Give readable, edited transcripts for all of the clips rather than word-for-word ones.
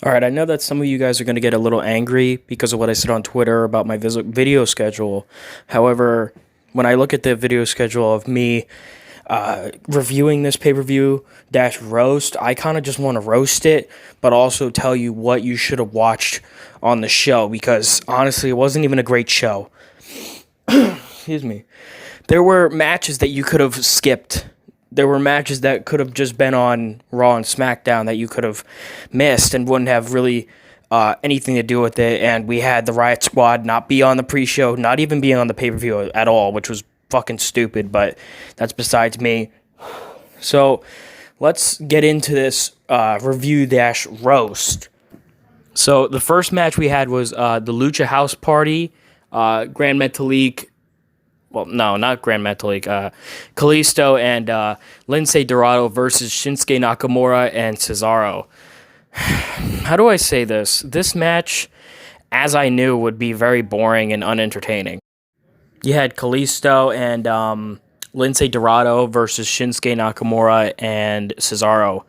All right, I know that some of you guys are going to get a little angry because of what I said on Twitter about my video schedule. However, when I look at the video schedule of me reviewing this pay-per-view dash roast, I kind of just want to roast it, but also tell you what you should have watched on the show because, honestly, it wasn't even a great show. Excuse me. There were matches that you could have skipped. There were matches that could have just been on Raw and SmackDown that you could have missed and wouldn't have really anything to do with it. And we had the Riot Squad not be on the pre-show, not even being on the pay-per-view at all, which was fucking stupid, but that's besides me. So let's get into this review dash roast. So the first match we had was the Lucha House Party, Grand Metalik. Well, no, not Grand Metalik. Kalisto and Lince Dorado versus Shinsuke Nakamura and Cesaro. How do I say this? This match, as I knew, would be very boring and unentertaining. You had Kalisto and Lince Dorado versus Shinsuke Nakamura and Cesaro.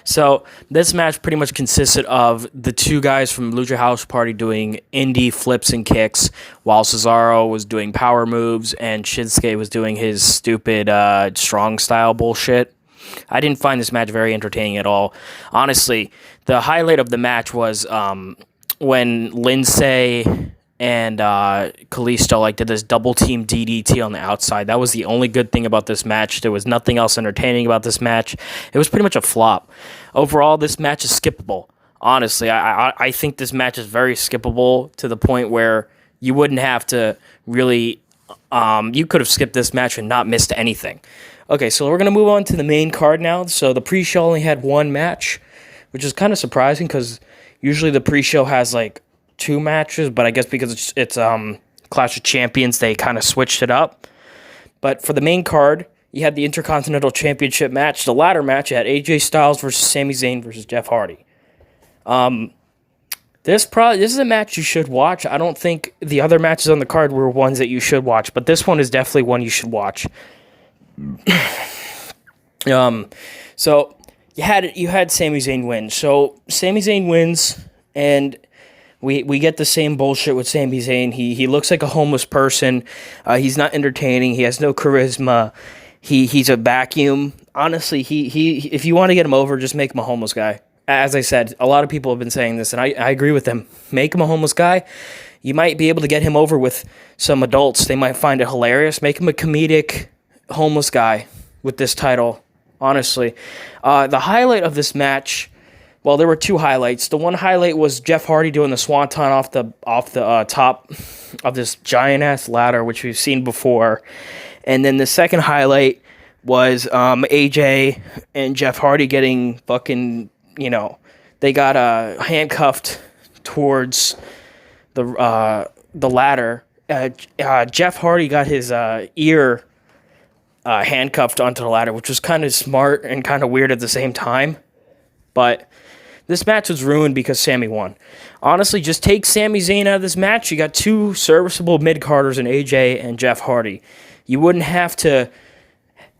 So this match pretty much consisted of the two guys from Lucha House Party doing indie flips and kicks, while Cesaro was doing power moves and Shinsuke was doing his stupid strong style bullshit. I didn't find this match very entertaining at all. Honestly, the highlight of the match was when Lince and Kalisto did this double team DDT on the outside. That was the only good thing about this match. There was nothing else entertaining about this match. It was pretty much a flop. Overall, this match is skippable. Honestly, I think this match is very skippable to the point where you wouldn't have to really... you could have skipped this match and not missed anything. Okay, so we're going to move on to the main card now. So the pre-show only had one match, which is kind of surprising because usually the pre-show has two matches, but I guess because it's Clash of Champions, they kind of switched it up. But for the main card, you had the Intercontinental Championship match. The latter match, you had AJ Styles versus Sami Zayn versus Jeff Hardy. This is a match you should watch. I don't think the other matches on the card were ones that you should watch, but this one is definitely one you should watch. So you had Sami Zayn win. So Sami Zayn wins, and we get the same bullshit with Sami Zayn. He looks like a homeless person. He's not entertaining. He has no charisma. He's a vacuum. Honestly, he if you want to get him over, just make him a homeless guy. As I said, a lot of people have been saying this, and I agree with them. Make him a homeless guy. You might be able to get him over with some adults. They might find it hilarious. Make him a comedic homeless guy with this title, honestly. The highlight of this match... Well, there were two highlights. The one highlight was Jeff Hardy doing the swanton off the top of this giant-ass ladder, which we've seen before. And then the second highlight was AJ and Jeff Hardy getting fucking, they got handcuffed towards the ladder. Jeff Hardy got his ear handcuffed onto the ladder, which was kind of smart and kind of weird at the same time. But this match was ruined because Sami won. Honestly, just take Sami Zayn out of this match. You got two serviceable mid-carders in AJ and Jeff Hardy. You wouldn't have to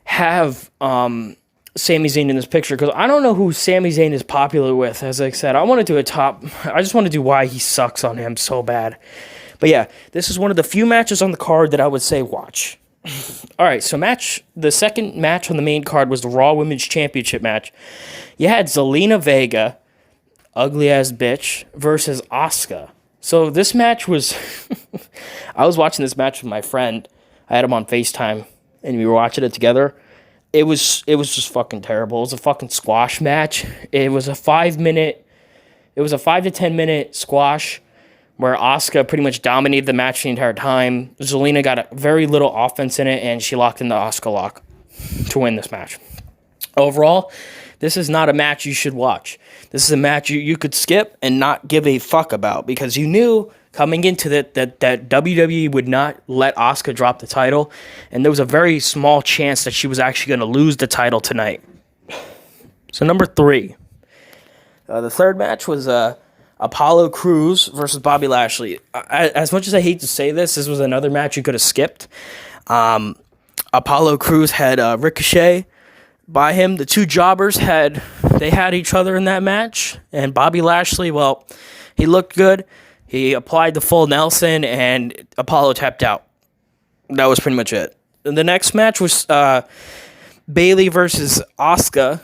have Sami Zayn in this picture because I don't know who Sami Zayn is popular with. As I said, I want to do I just want to do why he sucks on him so bad. But yeah, this is one of the few matches on the card that I would say watch. All right, so the second match on the main card was the Raw Women's Championship match. You had Zelina Vega, ugly-ass bitch, versus Asuka. So this match was... I was watching this match with my friend. I had him on FaceTime, and we were watching it together. It was just fucking terrible. It was a fucking squash match. It was a 5 to 10 minute squash where Asuka pretty much dominated the match the entire time. Zelina got very little offense in it, and she locked in the Asuka lock to win this match. Overall, this is not a match you should watch. This is a match you could skip and not give a fuck about because you knew coming into that WWE would not let Asuka drop the title, and there was a very small chance that she was actually going to lose the title tonight. So number 3. The third match was... Apollo Crews versus Bobby Lashley. As much as I hate to say this was another match you could have skipped. Apollo Crews had Ricochet by him. The two jobbers had they had each other in that match. And Bobby Lashley, well, he looked good. He applied the full Nelson, and Apollo tapped out. That was pretty much it. And the next match was Bayley versus Asuka.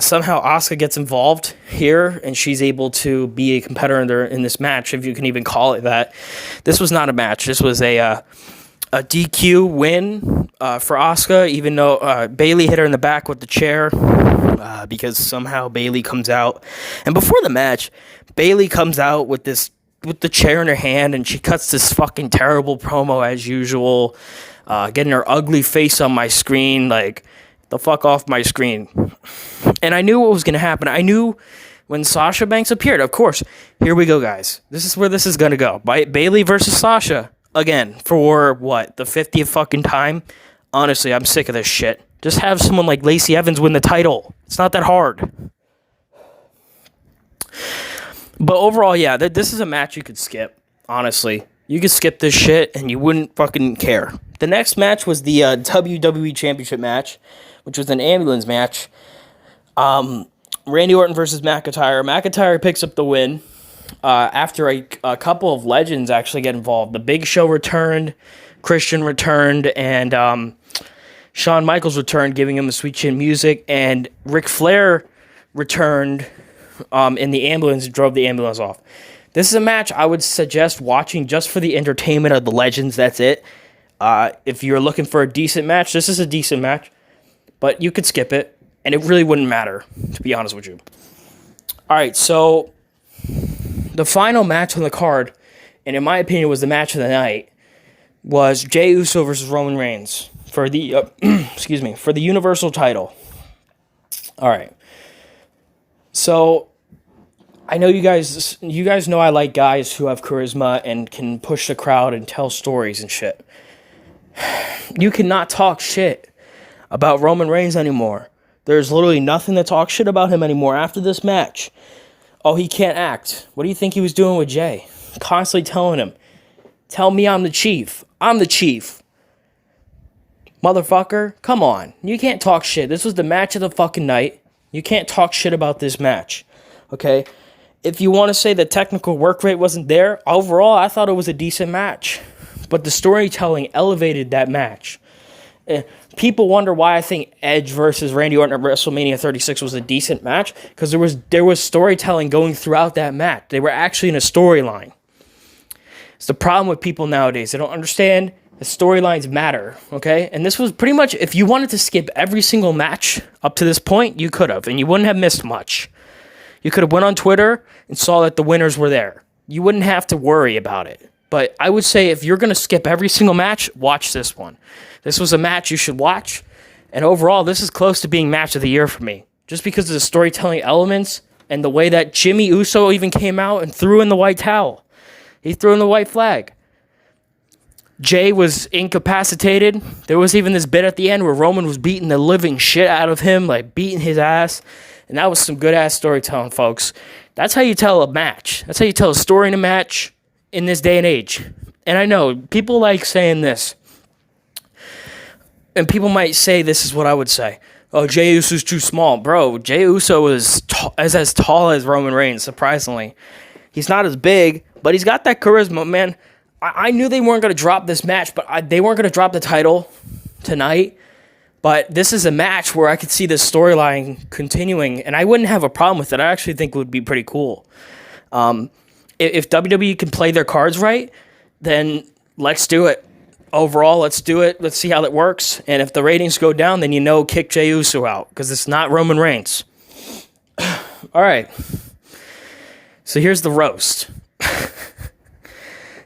Somehow Asuka gets involved here, and she's able to be a competitor in this match, if you can even call it that. This was not a match. This was a DQ win for Asuka, even though Bayley hit her in the back with the chair, because somehow Bayley comes out. And before the match, Bayley comes out with the chair in her hand, and she cuts this fucking terrible promo as usual, getting her ugly face on my screen, like, the fuck off my screen. And I knew what was going to happen. I knew when Sasha Banks appeared, of course. Here we go, guys. This is where this is going to go. Bayley versus Sasha. Again, for what? The 50th fucking time? Honestly, I'm sick of this shit. Just have someone like Lacey Evans win the title. It's not that hard. But overall, yeah, this is a match you could skip. Honestly. You could skip this shit and you wouldn't fucking care. The next match was the WWE Championship match, which was an ambulance match. Randy Orton versus McIntyre. McIntyre picks up the win after a couple of legends actually get involved. The Big Show returned, Christian returned, and Shawn Michaels returned, giving him the Sweet Chin Music, and Ric Flair returned in the ambulance and drove the ambulance off. This is a match I would suggest watching just for the entertainment of the legends. That's it. If you're looking for a decent match, this is a decent match, but you could skip it, and it really wouldn't matter, to be honest with you. All right, so the final match on the card, and in my opinion was the match of the night, was Jey Uso versus Roman Reigns for the for the Universal title. All right, so I know you guys know I like guys who have charisma and can push the crowd and tell stories and shit. You cannot talk shit about Roman Reigns anymore. There's literally nothing to talk shit about him anymore after this match. Oh, he can't act. What do you think he was doing with Jay? Constantly telling him, tell me I'm the chief. I'm the chief. Motherfucker, come on. You can't talk shit. This was the match of the fucking night. You can't talk shit about this match. Okay? If you want to say the technical work rate wasn't there, overall, I thought it was a decent match. But the storytelling elevated that match. People wonder why I think Edge versus Randy Orton at WrestleMania 36 was a decent match, because there was storytelling going throughout that match. They were actually in a storyline. It's the problem with people nowadays. They don't understand that storylines matter, okay? And this was pretty much, if you wanted to skip every single match up to this point, you could have, and you wouldn't have missed much. You could have went on Twitter and saw that the winners were there. You wouldn't have to worry about it. But I would say if you're going to skip every single match, watch this one. This was a match you should watch. And overall, this is close to being match of the year for me. Just because of the storytelling elements and the way that Jimmy Uso even came out and threw in the white towel. He threw in the white flag. Jay was incapacitated. There was even this bit at the end where Roman was beating the living shit out of him, like beating his ass. And that was some good-ass storytelling, folks. That's how you tell a match. That's how you tell a story in a match in this day and age. And I know, people like saying this. And people might say this is what I would say. Oh, Jey Uso's too small. Bro, Jey Uso is as tall as Roman Reigns, surprisingly. He's not as big, but he's got that charisma, man. I knew they weren't going to drop this match, but they weren't going to drop the title tonight. But this is a match where I could see this storyline continuing, and I wouldn't have a problem with it. I actually think it would be pretty cool. If WWE can play their cards right, then let's do it. Overall, let's do it. Let's see how that works. And if the ratings go down, then kick Jey Uso out, because it's not Roman Reigns. All right. So here's the roast.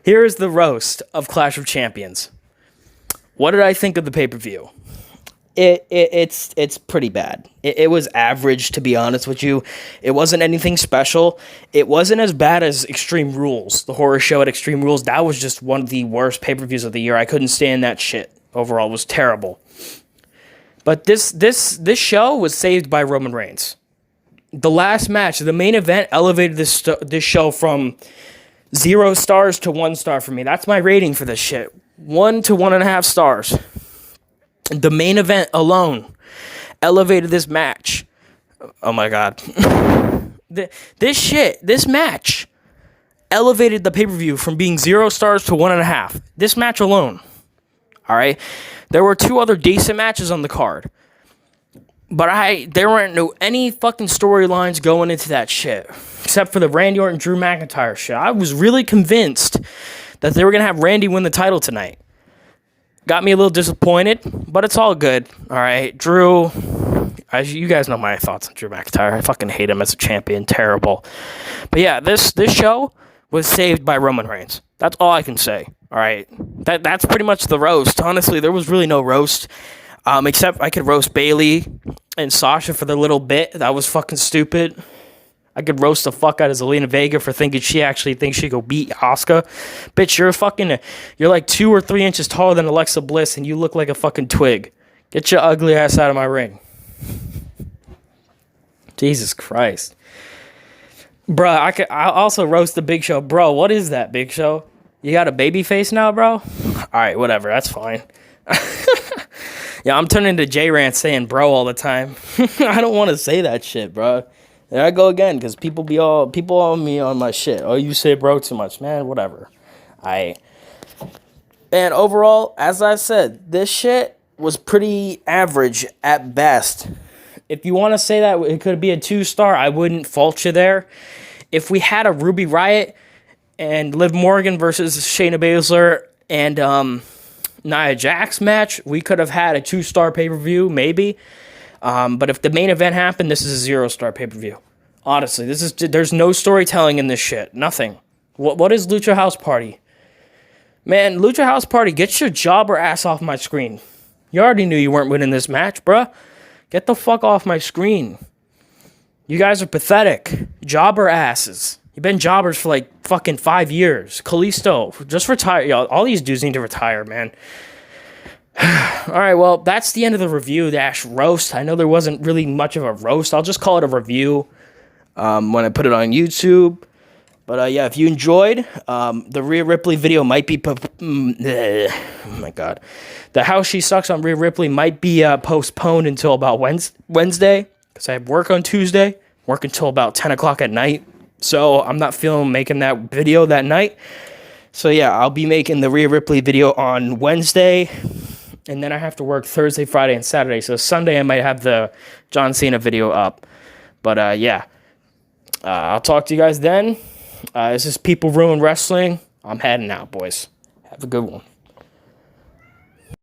Here is the roast of Clash of Champions. What did I think of the pay-per-view? It's pretty bad. It was average, to be honest with you. It wasn't anything special. It wasn't as bad as Extreme Rules, the horror show at Extreme Rules. That was just one of the worst pay-per-views of the year. I couldn't stand that shit. Overall, it was terrible. But this show was saved by Roman Reigns. The last match, the main event, elevated this show from 0 stars to 1 star for me. That's my rating for this shit. 1 to 1.5 stars. The main event alone elevated this match. Oh my God. This match elevated the pay-per-view from being 0 stars to 1.5. This match alone. All right. There were 2 other decent matches on the card. But there weren't any fucking storylines going into that shit. Except for the Randy Orton, Drew McIntyre shit. I was really convinced that they were going to have Randy win the title tonight. Got me a little disappointed, but it's all good. All right. Drew, you guys know my thoughts on Drew McIntyre. I fucking hate him as a champion. Terrible. But yeah, this show was saved by Roman Reigns. That's all I can say. All right. That's pretty much the roast. Honestly, there was really no roast. Except I could roast Bayley and Sasha for their little bit. That was fucking stupid. I could roast the fuck out of Zelina Vega for thinking she actually thinks she could beat Asuka. Bitch, you're like 2 or 3 inches taller than Alexa Bliss and you look like a fucking twig. Get your ugly ass out of my ring. Jesus Christ. Bruh, I'll also roast the Big Show. Bro, what is that, Big Show? You got a baby face now, bro? Alright, whatever, that's fine. Yeah, I'm turning to J-Rant saying bro all the time. I don't want to say that shit, bro. There I go again, because people on me on my shit. Oh, you say bro too much. Man, whatever. And overall, as I said, this shit was pretty average at best. If you want to say that it could be a 2-star, I wouldn't fault you there. If we had a Ruby Riott and Liv Morgan versus Shayna Baszler and Nia Jax match, we could have had a 2-star pay-per-view, maybe. But if the main event happened, this is a 0-star pay-per-view. Honestly, there's no storytelling in this shit. Nothing. What is Lucha House Party? Man, Lucha House Party, get your jobber ass off my screen. You already knew you weren't winning this match, bruh. Get the fuck off my screen. You guys are pathetic. Jobber asses. You've been jobbers for like fucking 5 years. Kalisto, just retire. Y'all, all these dudes need to retire, man. All right, well, that's the end of the review dash roast. I know there wasn't really much of a roast. I'll just call it a review when I put it on YouTube. But yeah, if you enjoyed, the Rhea Ripley video might be... oh my God. The How She Sucks on Rhea Ripley might be postponed until about Wednesday. Because I have work on Tuesday. Work until about 10 o'clock at night. So I'm not feeling making that video that night. So yeah, I'll be making the Rhea Ripley video on Wednesday. And then I have to work Thursday, Friday, and Saturday. So Sunday I might have the John Cena video up. But yeah. I'll talk to you guys then. This is People Ruin Wrestling. I'm heading out, boys. Have a good one.